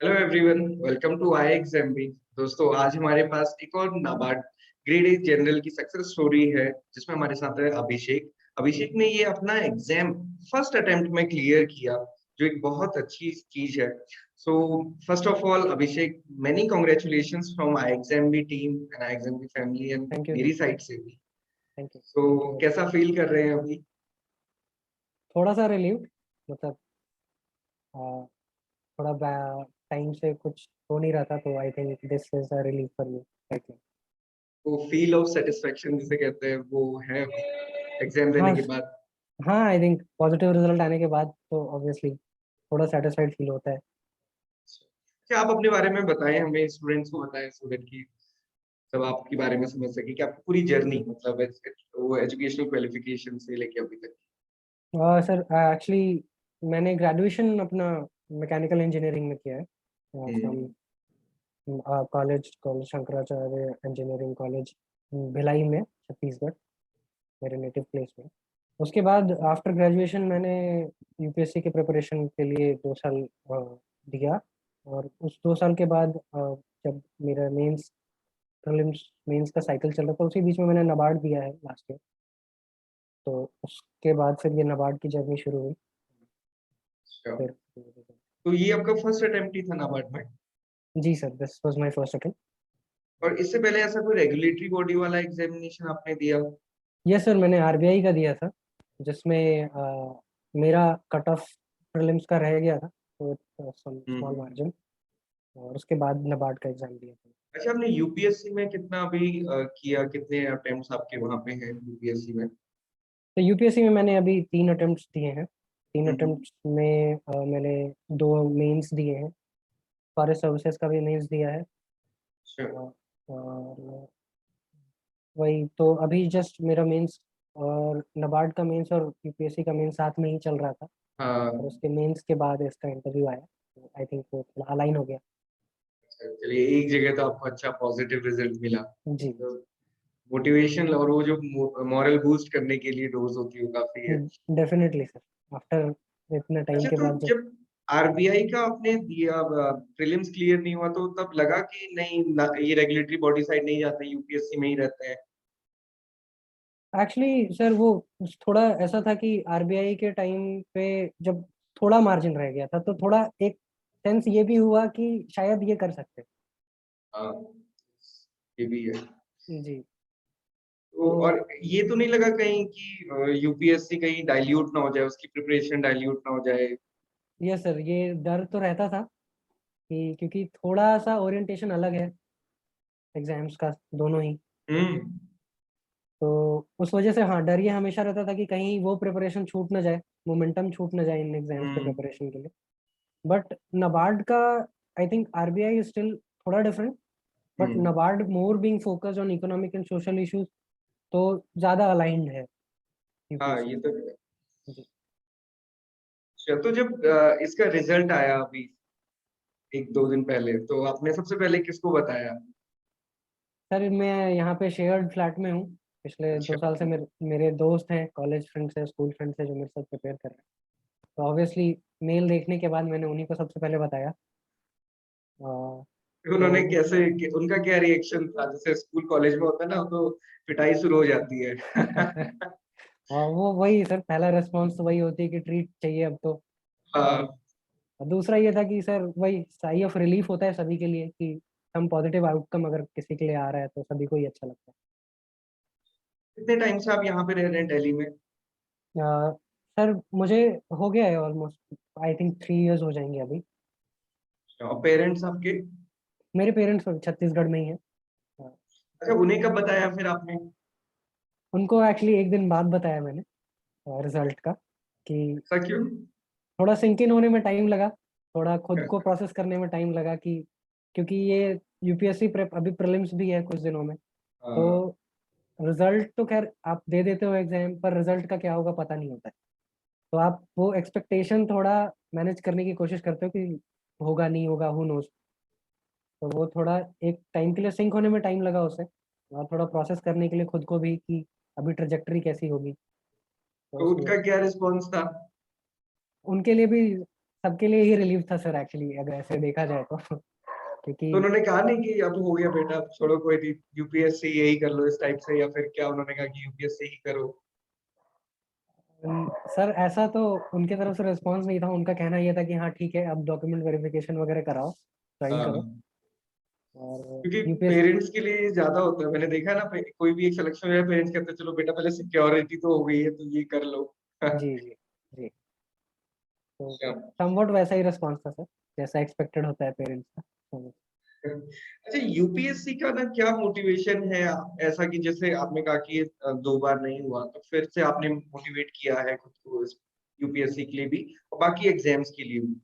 Hello everyone, welcome to ixamBee. दोस्तों, आज हमारे पास एक और नाबार्ड ग्रेड ए जनरल की सक्सेस स्टोरी है जिसमें हमारे साथ है अभिषेक। अभिषेक ने ये अपना एग्जाम फर्स्ट अटेम्प्ट में क्लियर किया, जो एक बहुत अच्छी चीज है। So first of all Abhishek, many congratulations from ixamBee team and ixamBee family and thank you मेरी सर। साइड से भी। So thank you very much. कैसा फील कर रहे हैं अभी? थोड़ा सा रिलीव्ड, मतलब थोड़ा टाइम से कुछ हो नहीं रहा था, तो I think this is a relief for me. I think वो फील ऑफ सेटिस्फेक्शन जिसे कहते हैं वो है एग्जाम देने हाँ। के बाद? हाँ, आई थिंक पॉजिटिव रिजल्ट आने के बाद तो ऑब्वियसली थोड़ा सेटिस्फाइड फील होता है। क्या आप अपने बारे में बताएं, हमें स्टूडेंट्स को बताएं, स्टूडेंट की सब आपके बारे में समझ सके कि आपकी पूरी जर्नी, मतलब वो एजुकेशनल क्वालिफिकेशन से लेके अभी तक। सर एक्चुअली मैंने ग्रेजुएशन अपना मैकेनिकल इंजीनियरिंग में किया है from hmm. College college Shankaracharya engineering college Bhilai में, छत्तीसगढ़, मेरे नेटिव प्लेस में। उसके बाद आफ्टर ग्रेजुएशन मैंने यूपीएससी के प्रिपरेशन के लिए 2 साल दिया। और उस 2 साल के बाद जब मेरा मेंस प्रीलिम्स मेंस का साइकिल चल रहा था, उसी बीच में मैंने नाबार्ड दिया है लास्ट ईयर। तो उसके बाद फिर ये नाबार्ड की जर्नी शुरू हुई। अच्छा, फिर तो ये आपका फर्स्ट अटेम्प्ट ही था नाबार्ड में? जी sir, this was my first attempt. और इससे पहले ऐसा कोई रेगुलेटरी बॉडी वाला एग्जामिनेशन आपने दिया? यस सर, मैंने आरबीआई का दिया था, जिसमें मेरा कट ऑफ प्रीलिम्स का रह गया था, तो स्मॉल हम्म। मार्जिन। और उसके बाद नाबार्ड का एग्जाम दिया था। अच्छा, आपने यूपीएससी में कितना अभी किया, कितने अटेम्प्ट्स आपके वहां पे हैं यूपीएससी में? तो यूपीएससी में मैंने अभी 3 अटेम्प्ट्स दिए हैं। तीन हम्म। अटेम्प्ट्स में मैंने 2 मेंस दिए हैं। फॉरेस्ट सर्विसेज का भी मेंस दिया है। अच्छा। और वही तो अभी जस्ट मेरा मेंस और नाबार्ड का मेंस और यूपीएससी का मेंस साथ में ही चल रहा था। और हाँ। उसके मेंस के बाद इसका इंटरव्यू आया, तो आई थिंक वो थोड़ा अलाइन हो गया। चलिए, एक जगह तो आपको अच्छा पॉजिटिव रिजल्ट मिला। जी। मोटिवेशन और वो जो मॉरल बूस्ट करने के लिए डोज होती है वो काफी है। डेफिनेटली सर, आफ्टर इतने टाइम अच्छा, के तो बाद जब। जब आरबीआई का आपने दिया, प्रीलिम्स क्लियर नहीं हुआ, तो तब लगा कि नहीं ये रेगुलेटरी बॉडी साइड नहीं जाते, यूपीएससी में ही रहते हैं? एक्चुअली सर वो थोड़ा ऐसा था कि आरबीआई के टाइम पे जब थोड़ा मार्जिन रह गया था, तो थोड़ा एक सेंस ये भी हुआ कि शायद ये कर सकते। हाँ, ये भी है। जी। तो तो और ये तो नहीं लगा कहीं कि यूपीएससी कहीं डाइल्यूट ना हो जाए, उसकी प्रिपरेशन डाइल्यूट ना हो जाए? ये सर, ये डर तो रहता था कि क्योंकि थोड़ा सा ओरिएंटेशन अलग है एग्जाम्स का, दोनों ही। हम्म। तो उस वजह से हाँ, डर ये हमेशा रहता था कि कहीं वो प्रिपरेशन छूट ना जाए, मोमेंटम छूट ना जाए इन एग्जाम्स के हम्म। प्रिपरेशन के लिए। बट नाबार्ड का, I think RBI is still थोड़ा different, but hmm. NABARD more being focused on economic and social issues, तो ज़्यादा अलाइंड है हाँ, यूपीएससी ये से। तो है। जी। अच्छा, तो जब इसका रिजल्ट आया अभी एक दो दिन पहले, तो आपने सबसे पहले किसको बताया? सर मैं यहाँ पे शेयर्ड फ्लैट में हूँ। पिछले अच्छा। 2 साल से मेरे दोस्त हैं, कॉलेज फ्रेंड्स हैं, स्कूल फ्रेंड्स हैं, जो मेरे साथ प्रिपेयर कर रहे हैं। तो ऑब्वियसली मेल देखने के बाद मैंने उन्हीं को सबसे पहले बताया। फिर उन्होंने तो कैसे उनका क्या रिएक्शन था? जैसे स्कूल कॉलेज में होता है ना, तो पिटाई शुरू हो जाती है। और वो वही सर, पहला रेस्पॉन्स तो वही होती है कि ट्रीट चाहिए अब तो। हाँ। और दूसरा ये था कि सर वही साई ऑफ रिलीफ होता है सभी के लिए कि हम पॉजिटिव आउटकम अगर किसी के लिए आ रहा है तो सभी को ही अच्छा लगता कितने टाइम से आप यहाँ पे रह रहे हैं दिल्ली में? है। सर मुझे हो गया है ऑलमोस्ट, आई थिंक 3 इयर्स हो जाएंगे अभी। और पेरेंट्स आपके? मेरे पेरेंट्स छत्तीसगढ़ में ही हैं। अ, अच्छा, उन्हें कब बताया फिर आपने? उनको एक्चुअली एक दिन बाद बताया मैंने रिजल्ट का, कि ऐसा क्यों? थोड़ा सिंक इन होने में टाइम लगा, थोड़ा खुद को प्रोसेस करने में टाइम लगा कि क्योंकि ये यूपीएससी प्रेप अभी प्रीलिम्स भी है कुछ दिनों में। तो हाँ। रिजल्ट तो खैर आप दे देते हो एग्जाम पर, रिजल्ट का क्या होगा पता नहीं होता है। तो आप वो एक्सपेक्टेशन थोड़ा मैनेज करने की कोशिश करते हो कि होगा नहीं होगा, हु नोज। तो वो थोड़ा एक टाइम के लिए सिंक होने में टाइम लगा उसे, और थोड़ा प्रोसेस करने के लिए खुद को भी कि अभी ट्रेजेक्टरी कैसी होगी, तो तो उसमें उनका क्या रिस्पॉन्स था? उनके लिए भी सबके लिए ही रिलीफ था सर एक्चुअली, अगर ऐसे देखा जाए तो क्योंकि तो उन्होंने कहा नहीं कि अब हो गया बेटा, अब छोड़ो कोई नहीं, यूपीएससी यही कर लो इस टाइप से, या फिर क्या उन्होंने कहा कि यूपीएससी ही करो? सर ऐसा तो उनके तरफ से रिस्पांस नहीं था। उनका कहना ये था कि हाँ ठीक है, अब डॉक्यूमेंट वेरिफिकेशन वगैरह कराओ, ज्वाइन करो। हाँ, और क्योंकि यूपीएससी। पेरेंट्स के लिए ज्यादा होता है, मैंने देखा ना, कोई भी एक सिलेक्शन हो जाए, पेरेंट्स कहते हैं चलो बेटा पहले सिक्योरिटी तो हो गई है तो ये कर लो। जी जी जी। तो अच्छा। समवट वैसा ही रिस्पांस था सर, जैसा एक्सपेक्टेड होता है पेरेंट्स का। तो अच्छा, यूपीएससी का ना क्या मोटिवेशन है ऐसा, कि जैसे आपने कहा कि ये 2 बार नहीं हुआ, तो फिर से आपने मोटिवेट किया है खुद को यूपीएससी के लिए भी और बाकी एग्जाम्स के लिए भी?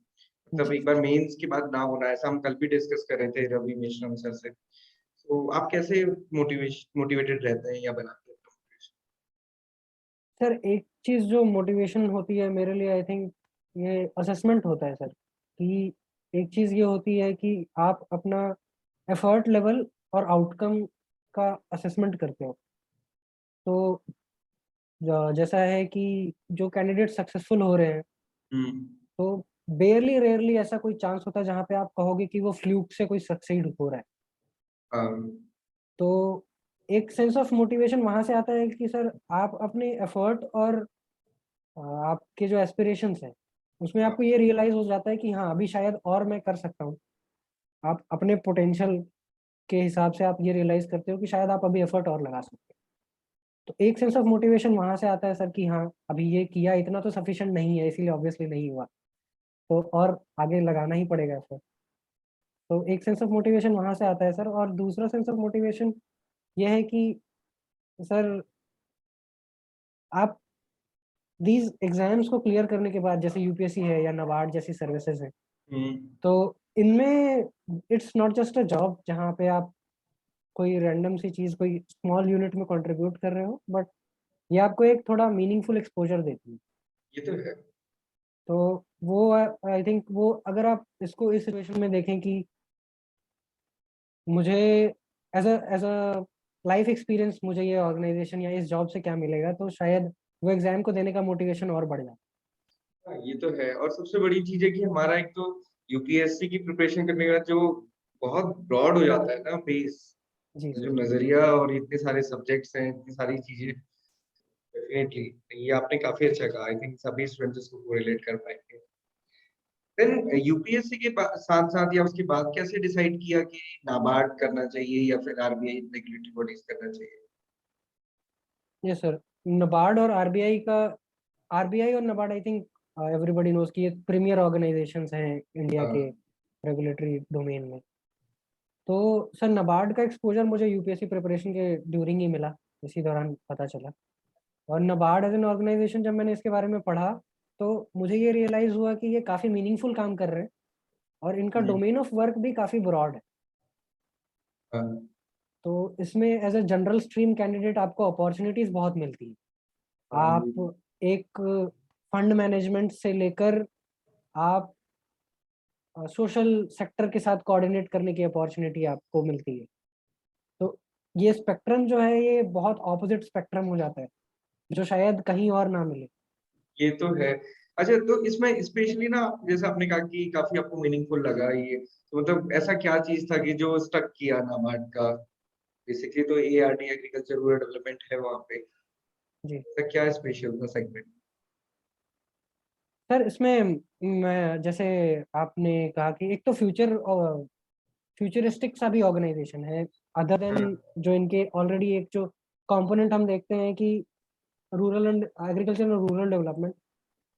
मतलब जी एक बार मेंस के बाद ना होना, ऐसा हम कल भी डिस्कस कर रहे थे रवि मेश्राम सर से। तो आप कैसे मोटिवेटेड रहते हैं या बनाते हैं अपना motivation? सर, एक चीज जो मोटिवेशन होती है मेरे लिए, आई थिंक ये असेसमेंट होता है सर। कि एक चीज ये होती है कि आप अपना एफर्ट लेवल और आउटकम का असेसमेंट करते हो। तो जैसा है कि जो कैंडिडेट सक्सेसफुल हो रहे हैं, हम्म। तो बेयरली रेयरली ऐसा कोई चांस होता है जहाँ पे आप कहोगे कि वो फ्लूक से कोई सक्सीड हो रहा है। हाँ। तो एक सेंस ऑफ मोटिवेशन वहां से आता है कि सर आप अपने एफर्ट और आपके जो एस्पिरेशंस हैं उसमें हाँ। आपको ये रियलाइज हो जाता है कि हाँ अभी शायद और मैं कर सकता हूँ। आप अपने पोटेंशियल के हिसाब से आप ये रियलाइज करते हो कि शायद आप अभी एफर्ट और लगा सकते हो। तो एक सेंस ऑफ मोटिवेशन वहां से आता है सर कि हाँ अभी ये किया, इतना तो सफिशिएंट नहीं है, इसीलिए ऑब्वियसली नहीं हुआ, तो और आगे लगाना ही पड़ेगा एफर्ट। तो एक सेंस ऑफ मोटिवेशन वहां से आता है सर। और दूसरा सेंस ऑफ मोटिवेशन ये है कि सर आप दीज एग्जाम्स को क्लियर करने के बाद, जैसे यूपीएससी है या नाबार्ड जैसी सर्विसेज है, हम्म। तो इनमें it's not just a job जहाँ पे आप कोई रैंडम सी चीज कोई स्मॉल यूनिट में कंट्रीब्यूट कर रहे हो, बट ये आपको एक थोड़ा मीनिंगफुल एक्सपोजर देती है। ये तो है। तो वो आई थिंक वो अगर आप इसको इस सिचुएशन में देखें कि मुझे एज अ लाइफ एक्सपीरियंस मुझे ये ऑर्गेनाइजेशन या इस जॉब से क्या मिलेगा, तो शायद वो एग्जाम को देने का मोटिवेशन और बढ़ जाता हाँ, ये तो है। और सबसे बड़ी चीज है कि हमारा एक तो यूपीएससी की प्रिपरेशन करने का जो बहुत ब्रॉड हो जाता है ना बेस, है। जी जो सर। नजरिया और इतने सारे सब्जेक्ट्स हैं, इतनी सारी चीजें, डेफिनेटली ये आपने काफी अच्छा कहा। आई थिंक सभी स्टूडेंट्स इसको कोरिलेट कर पाएंगे। देन यूपीएससी के साथ साथ या उसके बाद कैसे डिसाइड किया कि नाबार्ड करना चाहिए या फिर आरबीआई रेगुलेटरी बॉडीज करना चाहिए? Yes sir. नबार्ड और आरबीआई का, आरबीआई और NABARD I think everybody knows कि ये प्रीमियर ऑर्गेनाइजेशंस हैं इंडिया के हाँ। रेगुलेटरी डोमेन में। तो सर नबार्ड का एक्सपोजर मुझे यूपीएससी प्रिपरेशन के ड्यूरिंग ही मिला, इसी दौरान पता चला। और नबार्ड एज एन ऑर्गेनाइजेशन जब मैंने इसके बारे में पढ़ा, तो मुझे ये रियलाइज हुआ कि ये काफ़ी मीनिंगफुल काम कर रहे हैं और इनका हम्म। डोमेन ऑफ वर्क भी काफ़ी ब्रॉड है। हाँ। तो इसमें as a general stream candidate आपको अपॉर्चुनिटीज़ बहुत मिलती है। हाँ, आप एक फंड मैनेजमेंट से लेकर आप सोशल सेक्टर के साथ कोऑर्डिनेट करने की अपॉर्चुनिटी आपको मिलती है। तो ये स्पेक्ट्रम जो है ये बहुत ऑपोजिट स्पेक्ट्रम हो जाता है, जो शायद कहीं और ना मिले। ये तो है। अच्छा, तो इसमें स्पेशली ना, जैसे आपने कहा कि काफी आपको मीनिंगफुल लगा ये, तो मतलब ऐसा क्या चीज था कि जो स्टक किया नाबार्ड का? बेसिकली तो एआरडी एग्रीकल्चर रूरल डेवलपमेंट है वहाँ पे, जी ऐसा क्या स्पेशल था सेगमेंट? सर, इसमें मैं जैसे आपने कहा कि एक तो फ्यूचरिस्टिक सा भी ऑर्गेनाइजेशन है, अदर देन हाँ। जो इनके ऑलरेडी एक जो कंपोनेंट हम देखते हैं कि रूरल एंड एग्रीकल्चर और रूरल डेवलपमेंट,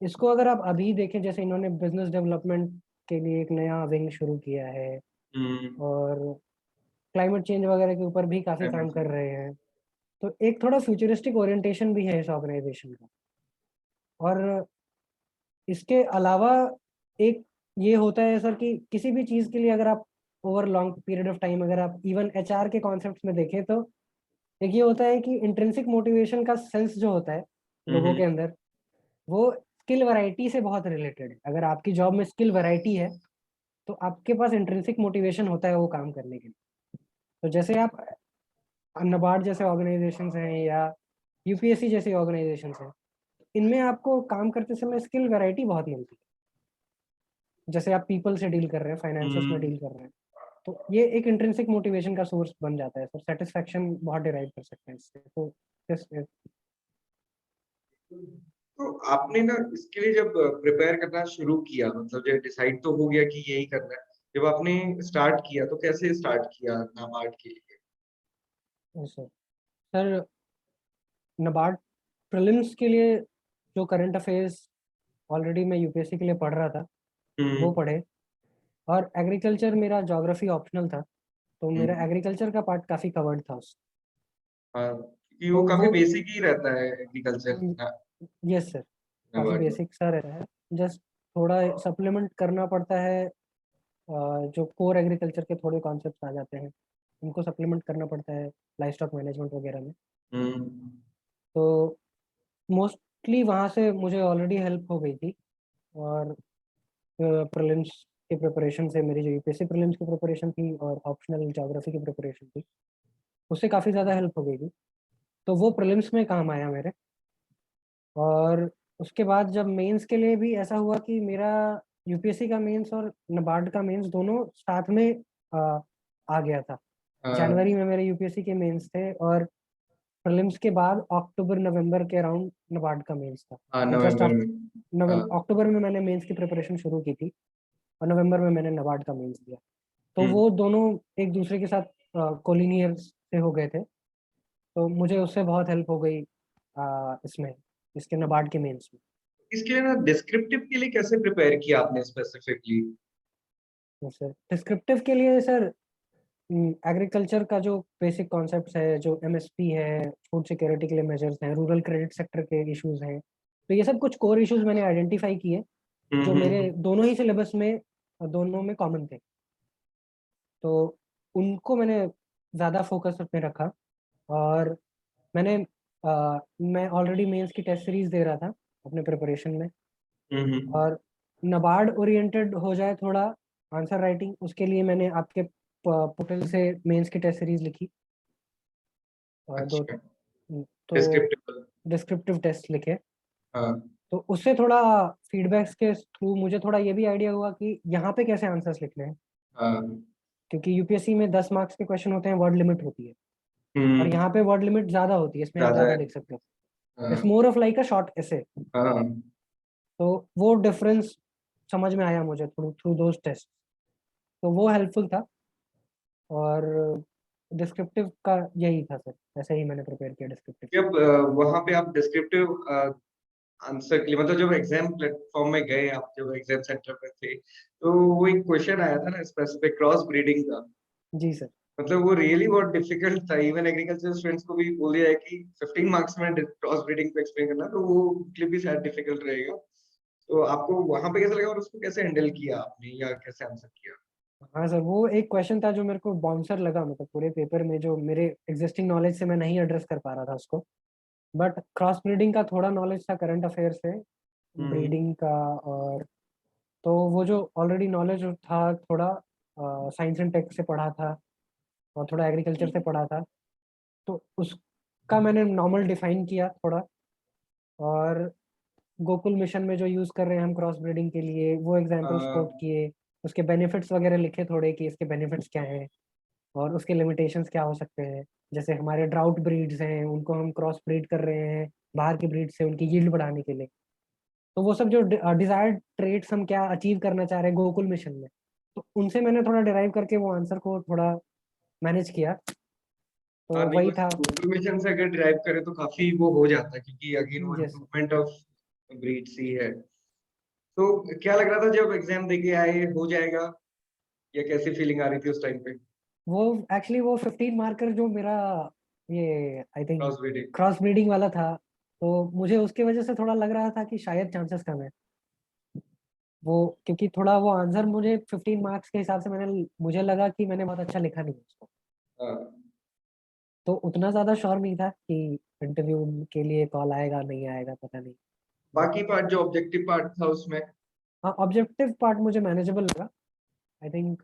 इसको अगर आप अभी देखें, जैसे इन्होंने बिजनेस डेवलपमेंट के लिए एक नया विंग शुरू किया है हम्म। और क्लाइमेट चेंज वगैरह के ऊपर भी काफ़ी काम कर रहे हैं। तो एक थोड़ा फ्यूचरिस्टिक ओरिएंटेशन भी है इस ऑर्गेनाइजेशन का। और इसके अलावा एक ये होता है सर कि किसी भी चीज़ के लिए अगर आप over long period of time, अगर आप इवन एचआर के कॉन्सेप्ट में देखें, तो एक ये होता है कि इंट्रिंसिक मोटिवेशन का सेंस जो होता है लोगों के हम्म। अंदर, वो स्किल वैरायटी से बहुत रिलेटेड है। अगर आपकी जॉब में स्किल वैरायटी है, तो आपके पास इंट्रिंसिक मोटिवेशन होता है वो काम करने के लिए। तो जैसे आप नबार्ड जैसे ऑर्गेनाइजेशंस हैं या यूपीएससी जैसी ऑर्गेनाइजेशंस हैं, इनमें आपको काम करते समय स्किल वैरायटी बहुत मिलती है। जैसे आप पीपल से डील कर रहे हैं, फाइनेंसेस में डील कर रहे हैं, तो ये एक इंट्रिंसिक मोटिवेशन का सोर्स बन जाता है सर। सेटिस्फैक्शन बहुत डिराइव कर सकते हैं इससे। तो तो आपने ना इसके लिए जब प्रिपेयर करना शुरू किया, मतलब जब डिसाइड तो हो गया कि यही करना है, जब आपने स्टार्ट किया तो कैसे स्टार्ट किया नाबार्ड के लिए? सर सर नबार्ड प्रीलिम्स के लिए जो करंट अफेयर्स ऑलरेडी मैं यूपीएससी के लिए पढ़ रहा था वो हम्म। पढ़े, और एग्रीकल्चर मेरा ज्योग्राफी ऑप्शनल था, तो मेरा हम्म। एग्रीकल्चर का पार्ट काफ़ी कवर्ड था उस। हाँ, क्योंकि वो तो काफी वो बेसिक ही रहता है एग्रीकल्चर ना, यस सर, काफ़ी नाबार्ड में। बेसिक सा रहता है। जस्ट थोड़ा सप्लीमेंट करना पड़ता है, जो कोर एग्रीकल्चर के थोड़े कॉन्सेप्ट्स आ जाते हैं उनको सप्लीमेंट करना पड़ता है लाइफ स्टॉक मैनेजमेंट वगैरह में। हम्म। तो मोस्टली वहाँ से मुझे ऑलरेडी हेल्प हो गई थी, और प्रीलिम्स की प्रिपरेशन से, मेरी जो यूपीएससी प्रीलिम्स की प्रिपरेशन थी और ऑप्शनल ज्योग्राफी की प्रिपरेशन थी, उससे काफ़ी ज़्यादा हेल्प हो गई थी। तो वो प्रीलिम्स में काम आया मेरे। और उसके बाद जब मेंस के लिए भी ऐसा हुआ कि मेरा यूपीएससी का मेंस और नबार्ड का मेंस दोनों साथ में आ, आ गया था। हाँ। जनवरी में मेरे यूपीएससी के मेंस थे, और प्रीलिम्स के बाद अक्टूबर नवंबर के अराउंड नबार्ड का मेंस था। हाँ, तो जस्ट नवंबर में। हाँ। अक्टूबर में मैंने मेंस की प्रिपरेशन शुरू की थी, और नवंबर में मैंने नबार्ड का मेंस दिया। तो हम्म। वो दोनों एक दूसरे के साथ कोलिनियर से हो गए थे, तो मुझे उससे बहुत हेल्प हो गई इसमें, इसके नबार्ड के मेंस में। इसके लिए ना डिस्क्रिप्टिव के लिए कैसे प्रिपेयर किया आपने स्पेसिफिकली? सर डिस्क्रिप्टिव के लिए सर, एग्रीकल्चर का जो बेसिक कॉन्सेप्ट्स है, जो एमएसपी है, फूड सिक्योरिटी के लिए मेजर्स हैं, रूरल क्रेडिट सेक्टर के इश्यूज हैं, तो ये सब कुछ कोर इश्यूज मैंने आइडेंटिफाई किए जो मेरे हम्म। दोनों ही सिलेबस में, दोनों में कॉमन थे। तो उनको मैंने ज़्यादा फोकस में रखा। और मैंने मैं ऑलरेडी मेंस की टेस्ट सीरीज दे रहा था अपने प्रिपरेशन में, हम्म। और नबार्ड ओरिएंटेड हो जाए थोड़ा आंसर राइटिंग, उसके लिए मैंने आपके पोर्टल से मेंस की टेस्ट सीरीज लिखी, और दो, अच्छा। तो डिस्क्रिप्टिव। डिस्क्रिप्टिव टेस्ट लिखे। हाँ। तो उससे थोड़ा फीडबैक्स के थ्रू मुझे थोड़ा ये भी आइडिया हुआ कि यहाँ पे कैसे आंसर्स लिखने हैं, हाँ। क्योंकि यूपीएससी में 10 मार्क्स के क्वेश्चन होते हैं, वर्ड लिमिट होती है, और हम्म। यहाँ पे वर्ड लिमिट ज़्यादा होती है, इसमें आप ज्यादा ज़्यादा है। लिख सकते हो। इट्स हाँ। More of like a short essay. हाँ। तो वो डिफरेंस समझ में आया मुझे थ्रू थ्रू दोज टेस्ट, तो वो हेल्पफुल था। और डिस्क्रिप्टिव का यही था सर, ऐसे ही मैंने प्रिपेयर किया डिस्क्रिप्टिव के जब वहां पे आप डिस्क्रिप्टिव आंसर के लिए, मतलब जब एग्जाम प्लेटफॉर्म में गए, आप जब एग्जाम सेंटर पे थे, तो वो एक क्वेश्चन आया था ना स्पेसिफिक क्रॉस ब्रीडिंग का। लिए। जी सर। मतलब वो रियली बहुत डिफिकल्ट था, इवन एग्रीकल्चर स्टूडेंट्स को भी बोल दिया है कि 15 मार्क्स में क्रॉस ब्रीडिंग को एक्सप्लेन करना, तो वो उनके लिए भी शायद डिफिकल्ट रहेगा। तो आपको वहां पे कैसा लगा और उसको कैसे हैंडल किया आपने, या कैसे आंसर किया? हाँ सर, वो एक क्वेश्चन था जो मेरे को बाउंसर लगा, मतलब पूरे पेपर में, जो मेरे एग्जिस्टिंग नॉलेज से मैं नहीं एड्रेस कर पा रहा था उसको। बट क्रॉस ब्रीडिंग का थोड़ा नॉलेज था करंट अफेयर से, हम्म। ब्रीडिंग का। और तो वो जो ऑलरेडी नॉलेज था थोड़ा, साइंस एंड टेक से पढ़ा था, और थोड़ा एग्रीकल्चर से पढ़ा था, तो उसका मैंने नॉर्मल डिफाइन किया थोड़ा। और गोकुल मिशन में जो यूज़ कर रहे हैं हम क्रॉस ब्रीडिंग के लिए, वो एग्जांपल्स कोट किए, उसके बेनिफिट्स वगैरह लिखे थोड़े कि इसके बेनिफिट्स क्या हैं और उसके लिमिटेशंस क्या हो सकते हैं। जैसे हमारे ड्राउट ब्रीड्स हैं, उनको हम क्रॉस ब्रीड कर रहे हैं बाहर के ब्रीड से उनकी यील्ड बढ़ाने के लिए। तो वो सब जो डिजायर्ड ट्रेट्स हम क्या अचीव करना चाह रहे हैं गोकुल मिशन में, तो उनसे मैंने थोड़ा डिराइव करके वो आंसर को थोड़ा मैनेज किया। तो हाँ, नहीं वही वैसे था। गूगल मिशन से अगर ड्राइव करे तो काफी वो हो जाता है, क्योंकि अगेन वो यस। इम्प्रूवमेंट ऑफ ब्रीड्स ही है। तो क्या लग रहा था जब एग्जाम देके आए, हो जाएगा, या कैसी फीलिंग आ रही थी उस टाइम पे? वो एक्चुअली वो 15 मार्कर जो मेरा, ये I think cross breeding. Cross breeding वाला था, तो मुझे उसकी वजह से थोड़ा लग रहा था कि शायद चांसेस कम है। वो क्योंकि थोड़ा वो आंसर मुझे 15 मार्क्स के हिसाब से मुझे लगा कि मैंने बहुत अच्छा लिखा नहीं उसको। हाँ। तो उतना ज्यादा श्योर नहीं था कि इंटरव्यू के लिए कॉल आएगा नहीं आएगा, पता नहीं। बट बाकी पार्ट जो ऑब्जेक्टिव पार्ट था उसमें? हाँ, ऑब्जेक्टिव पार्ट मुझे मैनेजेबल लगा। आई थिंक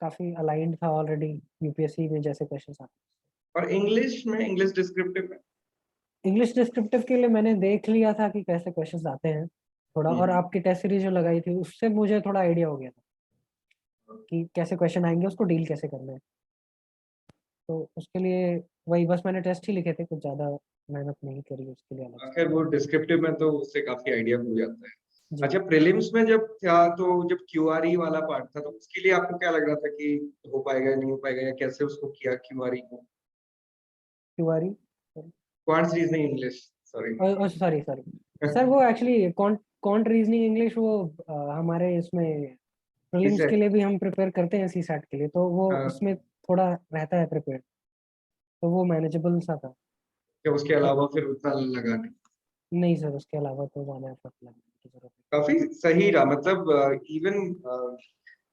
काफी अलाइंड था ऑलरेडी यूपीएससी में जैसे क्वेश्चन आते और इंग्लिश में, इंग्लिश डिस्क्रिप्टिव में? हैं। इंग्लिश डिस्क्रिप्टिव के लिए मैंने देख लिया था कि कैसे क्वेश्चंस आते हैं, थोड़ा, और आपकी टेस्ट सीरीज जो लगाई थी उससे मुझे थोड़ा आइडिया हो गया था कि कैसे क्वेश्चन आएंगे, उसको डील कैसे करना है। तो उसके लिए वही बस मैंने टेस्ट ही लिखे थे, कुछ ज़्यादा मेहनत नहीं करी उसके लिए अलग से। आखिर वो डिस्क्रिप्टिव में तो उससे काफी आइडिया हो जाता है। जी। अच्छा, प्रीलिम्स में जब था तो जब क्यूआरई वाला पार्ट था तो उसके लिए आपको क्या लग रहा था कि हो पाएगा नहीं हो पाएगा, या कैसे उसको किया क्यूआरई को? Tiwari. Quants reasoning English, sorry. Sorry sorry sir, वो एक्चुअली कॉन्ट रीजनिंग इंग्लिश, वो हमारे इसमें प्रीलिम्स ठीक के लिए भी हम प्रिपेयर करते हैं सीसैट के लिए, तो वो है। उसमें थोड़ा रहता है प्रिपेयर, तो वो मैनेजेबल सा था। क्या उसके अलावा फिर उतना लगा नहीं? नहीं सर, उसके अलावा तो ज़्यादा एफर्ट लगने की जरूरत काफी सही रहा, मतलब इवन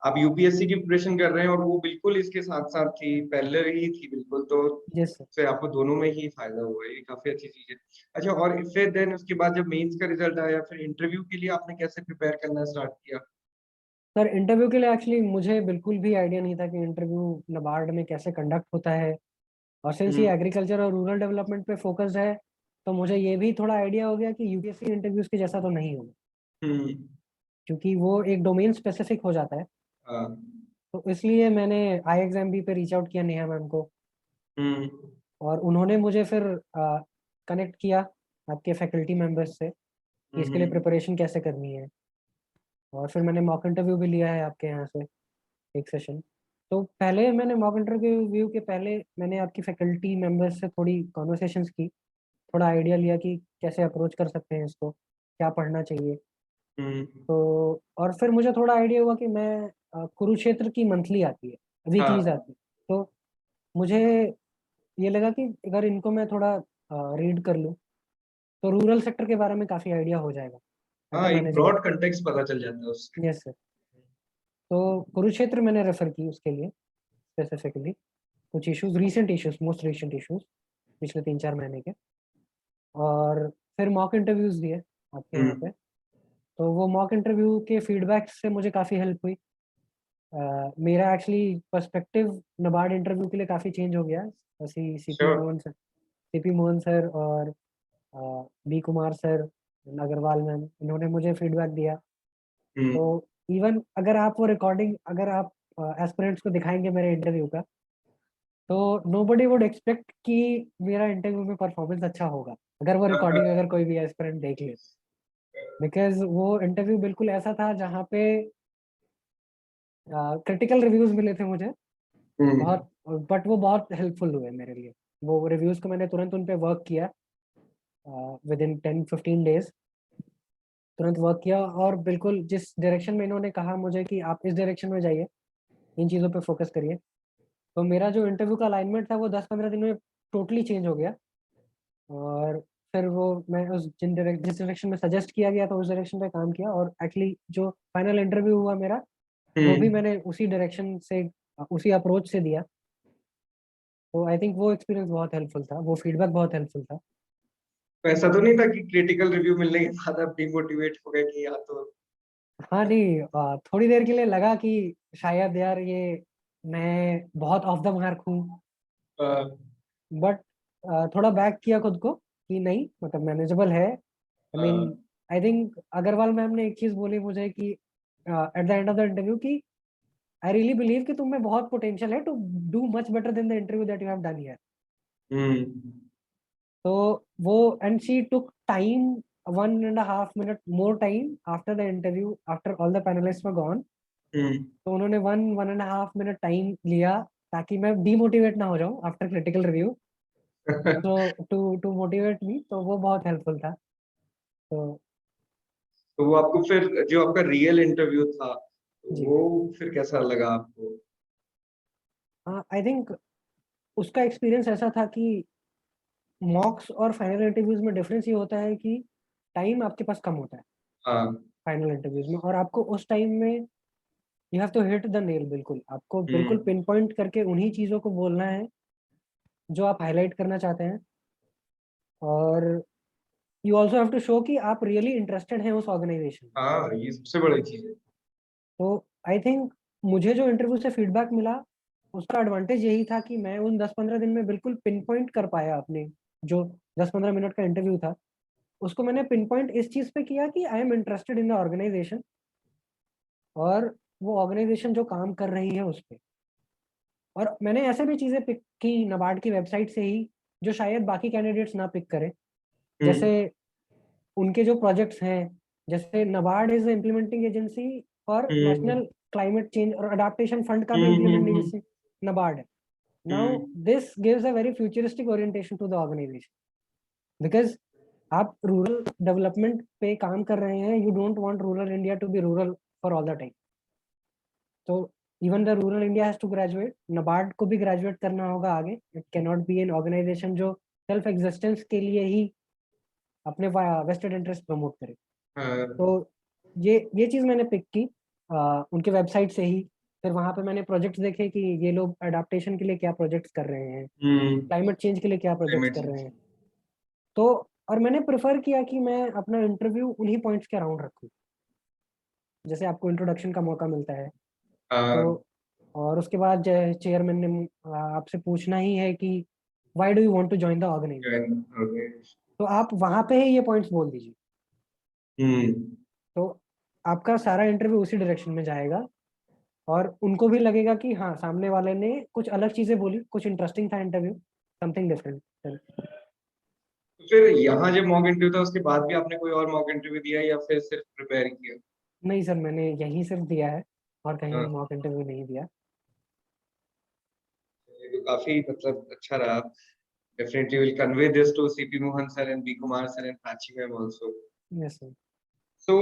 आप यूपीएससी की प्रिपरेशन कर रहे हैं और वो बिल्कुल इसके साथ साथ थी, पैरेलल ही थी बिल्कुल, तो नहीं। Yes sir. से आपको दोनों में ही फायदा हुआ है, ये काफी अच्छी चीज है। अच्छा, और फिर देन उसके बाद जब मेंस का रिजल्ट आया, फिर इंटरव्यू के लिए आपने कैसे प्रिपेयर करना स्टार्ट किया? सर इंटरव्यू के लिए एक्चुअली मुझे बिल्कुल भी आइडिया नहीं था कि इंटरव्यू नबार्ड में कैसे कंडक्ट होता है, और सिंस ये हम्म। एग्रीकल्चर और रूरल डेवलपमेंट पे फोकस्ड है, तो मुझे ये भी थोड़ा आइडिया हो गया कि यूपीएससी इंटरव्यूज के जैसा तो नहीं होगा, हम्म। क्योंकि वो एक डोमेन स्पेसिफिक हो जाता है। हाँ। तो इसलिए मैंने आई एग्जाम बी पे रीच आउट किया नेहा मैम को, हम्म। और उन्होंने मुझे फिर कनेक्ट किया आपके फैकल्टी मेंबर्स से कि इसके लिए हम्म। प्रिपरेशन कैसे करनी है। और फिर मैंने मॉक इंटरव्यू भी लिया है आपके यहाँ से, एक सेशन। तो पहले मैंने मॉक इंटरव्यू के पहले मैंने आपकी फैकल्टी मेंबर्स से थोड़ी कॉन्वर्सेशंस की, थोड़ा आइडिया लिया कि कैसे अप्रोच कर सकते हैं इसको, क्या पढ़ना चाहिए। हम्म। तो और फिर मुझे थोड़ा आइडिया हुआ कि मैं कुरुक्षेत्र की मंथली आती है, वीकलीज हाँ। आती है, तो मुझे ये लगा कि अगर इनको मैं थोड़ा रीड कर लूँ तो रूरल सेक्टर के बारे में काफ़ी आइडिया हो जाएगा एट अ हाँ, एक मैनेजेबल। ब्रॉड कंटेक्स्ट पता चल जाता है उससे। Yes sir. तो कुरुक्षेत्र मैंने रेफर की उसके लिए स्पेसिफिकली, कुछ issues, recent issues, most recent issues पिछले 3-4 महीने के। और फिर मॉक इंटरव्यूज दिए आपके यहाँ पे, हम्म। तो वो मॉक इंटरव्यू के फीडबैक से मुझे काफ़ी हेल्प हुई। मेरा एक्चुअली पर्सपेक्टिव नबार्ड इंटरव्यू के लिए काफ़ी चेंज हो गया। श्योर। सीपी मोहन सर और B Kumar sir, Agarwal ma'am, इन्होंने मुझे फीडबैक दिया। तो हम्म। इवन अगर आप वो रिकॉर्डिंग, अगर आप एस्पिरेंट्स को दिखाएंगे मेरे इंटरव्यू का, तो नोबडी वुड एक्सपेक्ट कि मेरा इंटरव्यू में परफॉर्मेंस अच्छा होगा, अगर वो रिकॉर्डिंग अगर कोई भी एस्पिरेंट देख ले। बिकॉज वो इंटरव्यू बिल्कुल ऐसा था जहाँ पे क्रिटिकल रिव्यूज मिले थे मुझे हम्म। बहुत, बट वो बहुत हेल्पफुल हुए मेरे लिए। वो रिव्यूज को मैंने तुरंत उन पे वर्क किया, विद इन 10-15 डेज तुरंत वर्क किया, और बिल्कुल जिस डायरेक्शन में इन्होंने कहा मुझे कि आप इस डायरेक्शन में जाइए, इन चीज़ों पे फोकस करिए, तो मेरा जो इंटरव्यू का अलाइनमेंट था वो 10-15 दिन में टोटली चेंज हो गया। और फिर वो मैं जिस डायरेक्शन में सजेस्ट किया गया था उस डायरेक्शन पे काम किया, और एक्चुअली जो फाइनल इंटरव्यू हुआ मेरा, वो भी हम्म। मैंने उसी डायरेक्शन से, उसी अप्रोच से दिया। तो आई थिंक वो एक्सपीरियंस बहुत हेल्पफुल था, वो फीडबैक बहुत हेल्पफुल था। तो ऐसा तो नहीं था कि क्रिटिकल रिव्यू मिलने के बाद आप डिमोटिवेट हो गए कि या तो? हाँ नहीं, थोड़ी देर के लिए लगा कि शायद यार ये मैं बहुत ऑफ द मार्क हूँ, अ, बट थोड़ा बैक किया खुद को कि नहीं, मतलब मैनेजेबल है। I mean, uh, I think Agarwal ma'am ने एक चीज बोली मुझे कि at the end of the interview कि आई रियली बिलीव कि तुम में बहुत पोटेंशियल है to do much better than the interview that you have done here. Hmm. तो वो, and she took time, 1.5 minute more time after the interview, after all the panelist were gone. Hmm. तो उन्होंने 1.5 minute time लिया ताकि मैं demotivate ना हो जाऊं आफ्टर क्रिटिकल रिव्यू, तो टू टू मोटिवेट मी, तो वो बहुत हेल्पफुल था। तो तो वो आपको फिर जो आपका रियल इंटरव्यू था, तो जी, वो फिर कैसा लगा आपको? आई थिंक उसका एक्सपीरियंस ऐसा था कि मॉक्स और फाइनल इंटरव्यूज में डिफरेंस ये होता है कि टाइम आपके पास कम होता है हाँ। फाइनल इंटरव्यूज में, और आपको उस टाइम में you have to hit the nail, बिल्कुल आपको बिल्कुल हम्म। पिन पॉइंट करके उन्हीं चीज़ों को बोलना है जो आप हाईलाइट करना चाहते हैं। और you also have to show कि आप रियली इंटरेस्टेड हैं उस ऑर्गेनाइजेशन में। हाँ, ये सबसे बड़ी चीज है। तो आई थिंक मुझे जो इंटरव्यू से फीडबैक मिला, उसका एडवांटेज यही था कि मैं उन 10-15 दिन में बिल्कुल पिन पॉइंट कर पाया अपने, जो 10-15 मिनट का इंटरव्यू था उसको मैंने पिन पॉइंट इस चीज पे किया कि I am interested in the organisation और वो ऑर्गेनाइजेशन जो काम कर रही है उस पे। और मैंने ऐसे भी चीजें पिक की नबार्ड की वेबसाइट से ही जो शायद बाकी कैंडिडेट्स ना पिक करें, जैसे उनके जो प्रोजेक्ट्स हैं, जैसे नबार्ड इज इम्प्लीमेंटिंग एजेंसी और नेशनल क्लाइमेट चेंज और अडाप्टेशन फंड का भी इम्प्लीमेंट एजेंसी नबार्ड है। Now this gives a very futuristic orientation to the organization because आप रूरल डेवलपमेंट पे काम कर रहे हैं, you don't want rural India to be rural for all the time. तो even the rural India has to graduate, NABARD को भी graduate करना होगा आगे। It can not be N organisation जो सेल्फ एग्जिस्टेंस के लिए ही अपने वेस्टेड इंटरेस्ट प्रमोट करे। तो ये चीज मैंने पिक की उनके वेबसाइट से ही। फिर वहां पे मैंने प्रोजेक्ट्स देखे कि ये लोग अडाप्टेशन के लिए क्या प्रोजेक्ट्स कर रहे हैं, क्लाइमेट चेंज के लिए क्या प्रोजेक्ट्स कर रहे हैं। तो और मैंने प्रेफर किया कि मैं अपना इंटरव्यू उन्हीं पॉइंट्स के अराउंड रखूं, जैसे आपको इंट्रोडक्शन का मौका मिलता है। तो और उसके बाद चेयरमैन ने आपसे पूछना ही है कि why do you want to join the organisation, तो आप वहां पे ही ये पॉइंट्स बोल दीजिए। तो आपका सारा इंटरव्यू उसी डायरेक्शन में जाएगा और उनको भी लगेगा कि हाँ, सामने वाले ने कुछ अलग चीजें बोली, कुछ इंटरेस्टिंग था इंटरव्यू, समथिंग डिफरेंट। फिर यहाँ जब मॉक इंटरव्यू था उसके बाद भी आपने कोई और मॉक इंटरव्यू दिया या फिर सिर्फ प्रिपेयर किया? नहीं सर, मैंने यही सिर्फ दिया है और कहीं मॉक इंटरव्यू नहीं दिया। ये तो काफी मतलब अच्छा रहा। Definitely will convey this to CP Mohan sir and B Kumar sir and Prachi ma'am also. Yes sir. So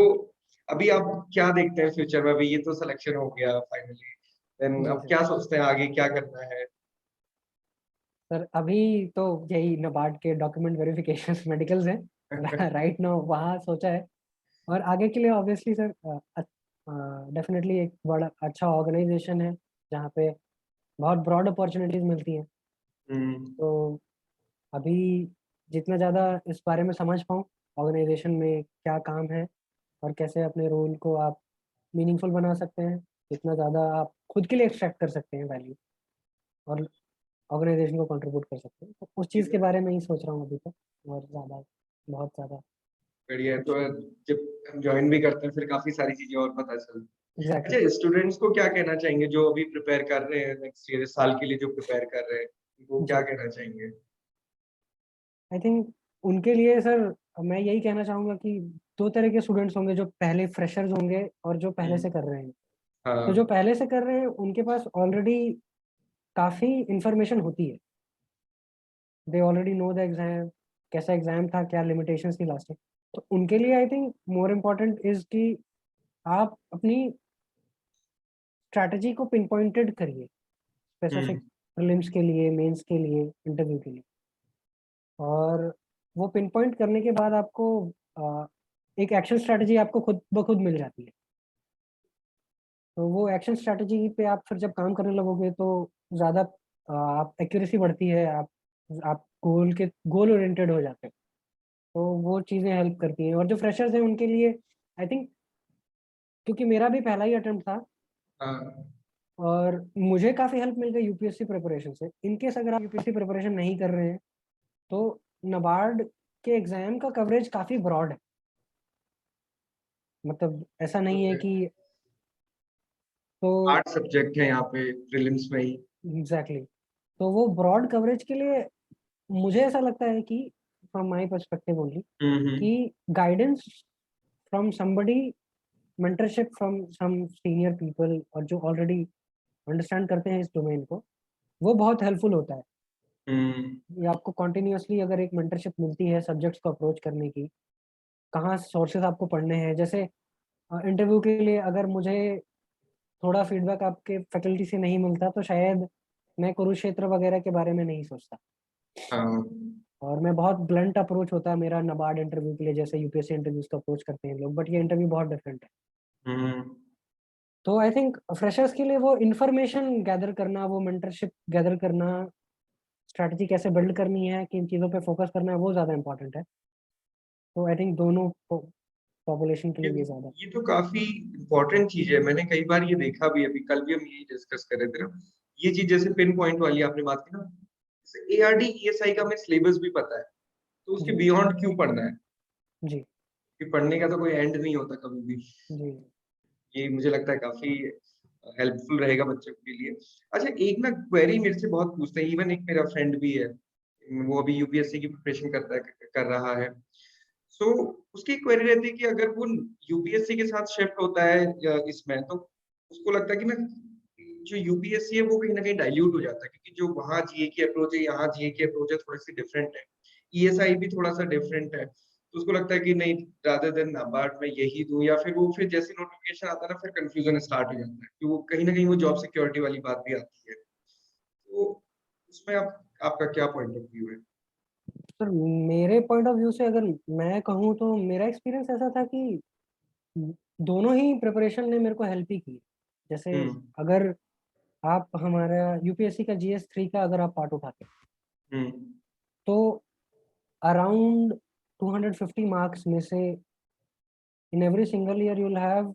अभी आप क्या देखते हैं फ्यूचर में? अभी ये तो सिलेक्शन हो गया फाइनली, देन अब क्या सोचते हैं आगे क्या करना है? सर अभी तो यही नबार्ड के डॉक्यूमेंट वेरिफिकेशन मेडिकल्स हैं राइट नाउ, वहाँ सोचा है। और आगे के लिए ऑब्वियसली सर डेफिनेटली एक बड़ा अच्छा ऑर्गेनाइजेशन है जहाँ पे बहुत ब्रॉड अपॉर्चुनिटीज मिलती हैं। तो अभी जितना ज़्यादा इस बारे में समझ पाऊँ ऑर्गेनाइजेशन में क्या काम है और कैसे अपने रोल को आप मीनिंगफुल बना सकते हैं, जितना ज़्यादा आप खुद के लिए एक्सट्रैक्ट कर सकते हैं वैल्यू और ऑर्गेनाइजेशन को कंट्रीब्यूट कर सकते हैं, तो उस चीज़ के बारे में ही सोच रहा हूँ अभी तक। और ज़्यादा बहुत ज़्यादा बढ़िया है। तो जब हम ज्वाइन भी करते हैं फिर काफी सारी चीजें और पता चलती हैं। एग्जैक्टली। अच्छा, स्टूडेंट्स को क्या कहना चाहेंगे जो अभी प्रिपेयर कर रहे हैं नेक्स्ट ईयर साल के लिए, जो प्रिपेयर कर रहे हैं, वो क्या जी, कहना चाहेंगे? आई थिंक उनके लिए सर मैं यही कहना चाहूँगा कि दो तरह के स्टूडेंट्स होंगे, जो पहले फ्रेशर्स होंगे और जो पहले से कर रहे हैं। तो जो हाँ। पहले से कर रहे हैं उनके पास ऑलरेडी काफ़ी इंफॉर्मेशन होती है, they already know the exam, कैसा एग्जाम था, क्या लिमिटेशंस थी लास्ट में। तो उनके लिए I think more important is कि आप अपनी स्ट्रैटेजी को पिन पॉइंटेड करिए स्पेसिफिक प्रीलिम्स के लिए, मेंस के लिए, इंटरव्यू के लिए। और वो पिन पॉइंट करने के बाद आपको एक एक्शन स्ट्रैटेजी आपको खुद ब खुद मिल जाती है। तो वो एक्शन स्ट्रैटेजी पे आप फिर जब काम करने लगोगे तो ज़्यादा आप एक्यूरेसी बढ़ती है, आप गोल ओरिएंटेड हो जाते हैं। तो वो चीज़ें हेल्प करती हैं। और जो फ्रेशर्स हैं उनके लिए आई थिंक, क्योंकि मेरा भी पहला ही अटेम्प्ट था हाँ। और मुझे काफ़ी हेल्प मिल गई यूपीएससी प्रिपरेशन से। इन केस अगर आप यूपीएससी प्रिपरेशन नहीं कर रहे हैं तो नबार्ड के एग्जाम का कवरेज काफ़ी ब्रॉड है, मतलब ऐसा नहीं है कि तो 8 सब्जेक्ट हैं यहाँ पे प्रीलिम्स में ही। एग्जैक्टली तो वो ब्रॉड कवरेज के लिए मुझे ऐसा लगता है कि फ्रॉम माय पर्सपेक्टिव ओनली कि guidance from somebody, mentorship from some senior people और जो ऑलरेडी अंडरस्टैंड करते हैं इस डोमेन को, वो बहुत हेल्पफुल होता है। ये आपको कॉन्टिन्यूसली अगर एक मेंटरशिप मिलती है सब्जेक्ट्स को अप्रोच करने की, कहाँ सोर्सेज आपको पढ़ने हैं। जैसे इंटरव्यू के लिए अगर मुझे थोड़ा फीडबैक आपके फैकल्टी से नहीं मिलता तो शायद मैं कुरुक्षेत्र वगैरह के बारे में नहीं सोचता। हाँ। और मैं बहुत ब्लंट अप्रोच होता है मेरा नबार्ड इंटरव्यू के लिए, जैसे यूपीएससी इंटरव्यूज का अप्रोच करते हैं लोग, बट ये इंटरव्यू बहुत डिफरेंट है। तो आई थिंक फ्रेशर्स के लिए वो इंफॉर्मेशन गैदर करना, वो मेंटरशिप गैदर करना, स्ट्रैटेजी कैसे बिल्ड करनी है, किन चीज़ों पे फोकस करना है, वो ज़्यादा इंपॉर्टेंट है। तो आई थिंक दोनों पॉपुलेशन के ये लिए ये ज़्यादा। ये तो काफी इम्पोर्टेंट चीज है। मैंने कई बार ये देखा भी, अभी कल भी हम यही डिस्कस कर रहे थे ना, ये चीज जैसे पिन पॉइंट वाली आपने बात की ना, एआरडी ईएसआई का हमें सिलेबस भी पता है, तो उसके जी बियॉन्ड क्यों पढ़ना है? जी, कि पढ़ने का तो कोई एंड नहीं होता कभी भी। जी। ये मुझे लगता है काफ़ी हेल्पफुल रहेगा बच्चों के लिए। अच्छा, एक ना क्वेरी मेरे से बहुत पूछते हैं, इवन एक मेरा फ्रेंड भी है, वो अभी यूपीएससी की प्रिपरेशन करता है कर रहा है। सो उसकी एक क्वेरी रहती है कि अगर वो यूपीएससी के साथ शिफ्ट होता है इसमें, तो उसको लगता है कि ना जो यूपीएससी है वो कहीं न कहीं डाइल्यूट हो जाता है, क्योंकि जो वहाँ जीए की अप्रोच है, यहाँ जीए की अप्रोच है, थोड़ी-सी डिफरेंट है। ईएसआई भी थोड़ा-सा डिफरेंट है। तो उसको लगता है कि नहीं, रादर देन नाबार्ड मैं यही दूँ, या फिर वो फिर जैसे नोटिफ़िकेशन आता है ना, फिर कन्फ्यूज़न स्टार्ट हो जाता है कि वो कहीं न कहीं वो जॉब सिक्योरिटी वाली बात भी आती है। तो उसमें आपका क्या पॉइंट ऑफ व्यू है? सर मेरे पॉइंट ऑफ व्यू से अगर मैं कहूँ तो मेरा एक्सपीरियंस ऐसा था कि दोनों ही प्रिपरेशन ने मेरे को हेल्प ही की। जैसे हुँ, अगर आप हमारा यूपीएससी का जीएस 3 का अगर आप पार्ट उठाते हैं, हुँ, तो अराउंड 250 मार्क्स में से in every single year you will have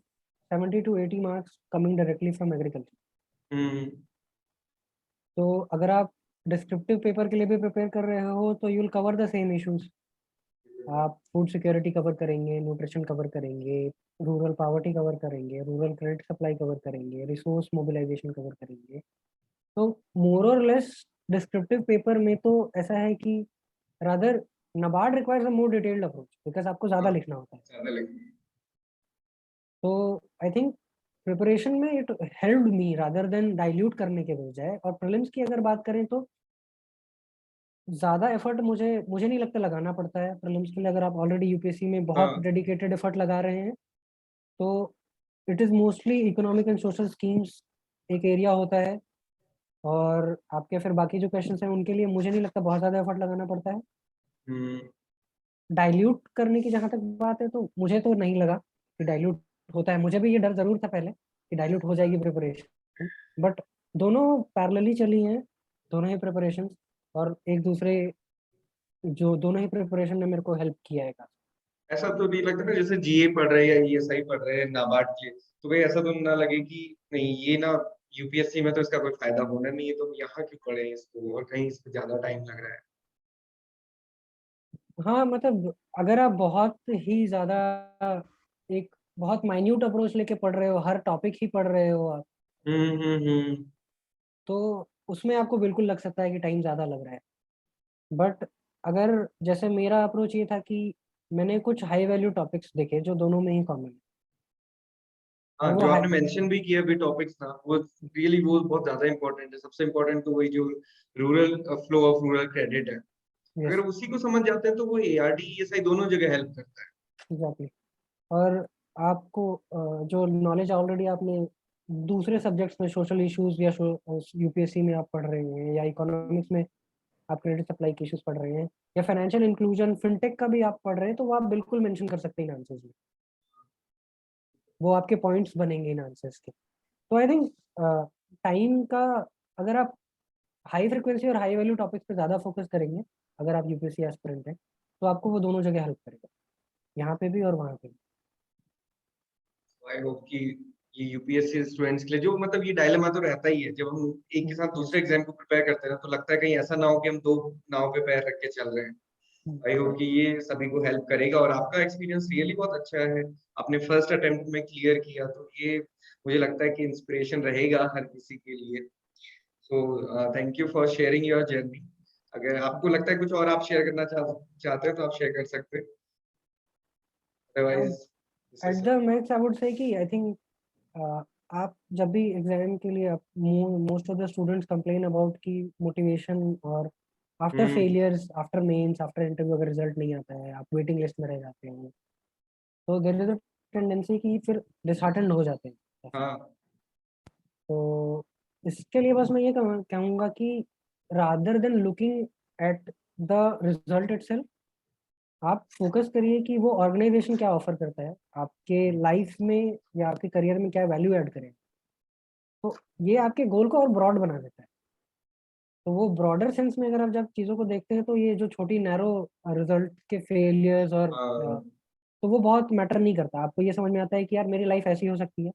70 to 80 marks coming directly from agriculture. हुँ, तो अगर आप डिस्क्रिप्टिव पेपर के लिए भी प्रिपेयर कर रहे हो तो you will cover the same issues. आप फूड सिक्योरिटी कवर करेंगे, न्यूट्रिशन कवर करेंगे, रूरल पॉवर्टी कवर करेंगे, रूरल क्रेडिट सप्लाई कवर करेंगे, रिसोर्स मोबिलाइजेशन कवर करेंगे। तो मोर और लेस डिस्क्रिप्टिव पेपर में तो ऐसा है कि rather NABARD requires a more detailed approach because आपको ज़्यादा हाँ, लिखना होता है। ज़्यादा लगी। तो आई थिंक प्रिपरेशन में it helped me rather than dilute करने के बजाय। और प्रीलिम्स की अगर बात करें तो ज़्यादा एफर्ट मुझे मुझे नहीं लगता लगाना पड़ता है प्रीलिम्स के लिए। अगर आप ऑलरेडी यूपीएससी में बहुत हाँ, डेडिकेटेड एफर्ट लगा रहे हैं तो it is mostly economic and social schemes एक एरिया होता है। और आपके फिर बाकी जो क्वेश्चंस हैं उनके लिए मुझे नहीं लगता बहुत ज़्यादा एफर्ट लगाना पड़ता है। हुँ, डाइल्यूट करने की जहाँ तक बात है तो मुझे तो नहीं लगा कि डाइल्यूट होता है। मुझे भी ये डर ज़रूर था पहले कि डाइल्यूट हो जाएगी प्रिपरेशन, बट दोनों पैरेलली चली हैं, दोनों ही प्रिपरेशंस। और एक दूसरे जो दोनों ही प्रिपरेशन ने मेरे को हेल्प किया है काफ़ी। ऐसा तो नहीं लगता ना जैसे जीए पढ़ रहे हैं या ईएसआई पढ़ रहे हैं नाबार्ड के, तो कहीं ऐसा तो ना लगे कि नहीं ये ना यूपीएससी में तो इसका कोई फ़ायदा होना नहीं है, तो हम यहाँ क्यों पढ़े इसको और कहीं इस पे ज़्यादा टाइम लग रहा है। हाँ, मतलब अगर आप बहुत ही ज़्यादा एक बहुत माइन्यूट अप्रोच लेके पढ़ रहे हो, हर टॉपिक ही पढ़ रहे हो आप, हुँ, हुँ, हुँ। तो उसमें आपको बिल्कुल लग सकता है कि टाइम ज़्यादा लग रहा है। बट अगर जैसे मेरा अप्रोच ये था कि मैंने कुछ हाई वैल्यू टॉपिक्स देखे जो दोनों में ही कॉमन है। हाँ, और वो जो हाई आपने मेंशन भी किया अभी टॉपिक्स ना, वो बहुत ज़्यादा इम्पोर्टेंट है। सबसे इम्पोर्टेंट तो वही जो rural flow of rural credit है। यस, अगर उसी को समझ जाते हैं तो वो एआरडी, ईएसआई दोनों जगह हेल्प करता है। एग्ज़ैक्टली। और आपको जो नॉलेज ऑलरेडी आपने दूसरे सब्जेक्ट्स में सोशल इश्यूज़ या यूपीएससी में आप पढ़ रहे हैं या इकोनॉमिक्स में आप क्रेडिट सप्लाई के इश्यूज़ पढ़ रहे हैं या फाइनेंशियल इंक्लूजन, फिनटेक का भी आप पढ़ रहे हैं, तो वो आप बिल्कुल मेंशन कर सकते हैं इन आंसर्स में। वो आपके पॉइंट्स बनेंगे इन आंसर्स के। तो आई थिंक टाइम का अगर आप हाई फ्रीक्वेंसी और हाई वैल्यू टॉपिक्स पे ज़्यादा फोकस करेंगे, अगर आप यूपीएससी एस्पिरेंट हैं, तो आपको वो दोनों जगह हेल्प करेगा, यहाँ पे भी और वहाँ पे भी। आई होप कि ये यूपीएससी स्टूडेंट्स के लिए जो मतलब ये डायलेमा तो रहता ही है, जब हम एक के साथ यस। दूसरे एग्जाम को प्रिपेयर करते हैं ना, तो लगता है कहीं ऐसा ना हो कि हम 2 नाव पे पैर रख के चल रहे हैं। आई होप कि ये सभी को हेल्प करेगा और आपका एक्सपीरियंस रियली बहुत अच्छा है। आपने फर्स्ट अटेम्प्ट में क्लियर किया, तो ये मुझे लगता है कि इंस्पिरेशन रहेगा हर किसी के लिए। सो thank you for sharing your journey. अगर आपको लगता है कुछ और आप शेयर करना चाहते हैं तो आप शेयर कर सकते हैं। अब otherwise this eight is the max I would say कि आई थिंक आप जब भी एग्जाम के लिए most of the students complain about कि मोटिवेशन और after hmm, failures, after mains, after interview अगर रिजल्ट नहीं आता है, आप वेटिंग लिस्ट में रह जाते हैं, तो देयर इज अ टेंडेंसी कि फिर डिसहार्टेंड हो जाते हैं। हाँ, तो इसके लिए बस मैं ये कहूँगा कि rather than looking at the result itself, आप फोकस करिए कि वो ऑर्गेनाइजेशन क्या ऑफर करता है आपके लाइफ में या आपके करियर में, क्या वैल्यू ऐड करें। तो ये आपके गोल को और ब्रॉड बना देता है। तो वो ब्रॉडर सेंस में अगर आप जब चीज़ों को देखते हैं तो ये जो छोटी नैरो रिजल्ट के फेलियर्स और हाँ, तो वो बहुत मैटर नहीं करता। आपको ये समझ में आता है कि यार मेरी लाइफ ऐसी हो सकती है।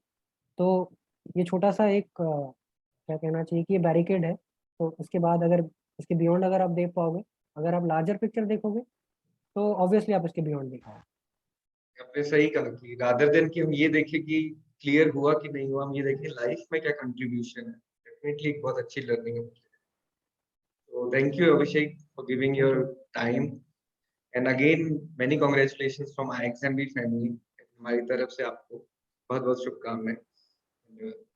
तो ये छोटा सा एक क्या कहना चाहिए कि ये बैरिकेड है। तो इसके बाद अगर इसके बियॉन्ड अगर आप देख पाओगे, अगर आप लार्जर पिक्चर देखोगे तो ऑब्वियसली आप इसके बियॉन्ड देख पाओगे। आपने सही कहा कि रादर देन कि हम ये देखें कि क्लियर हुआ कि नहीं हुआ, हम ये देखें लाइफ में क्या कंट्रीब्यूशन है। डेफिनेटली एक बहुत अच्छी लर्निंग है। तो thank you Abhishek for giving thank your you. Time and again many congratulations from IXMB family. हमारी तरफ से आपको बहुत बहुत शुभकामनाएं। धन्यवाद।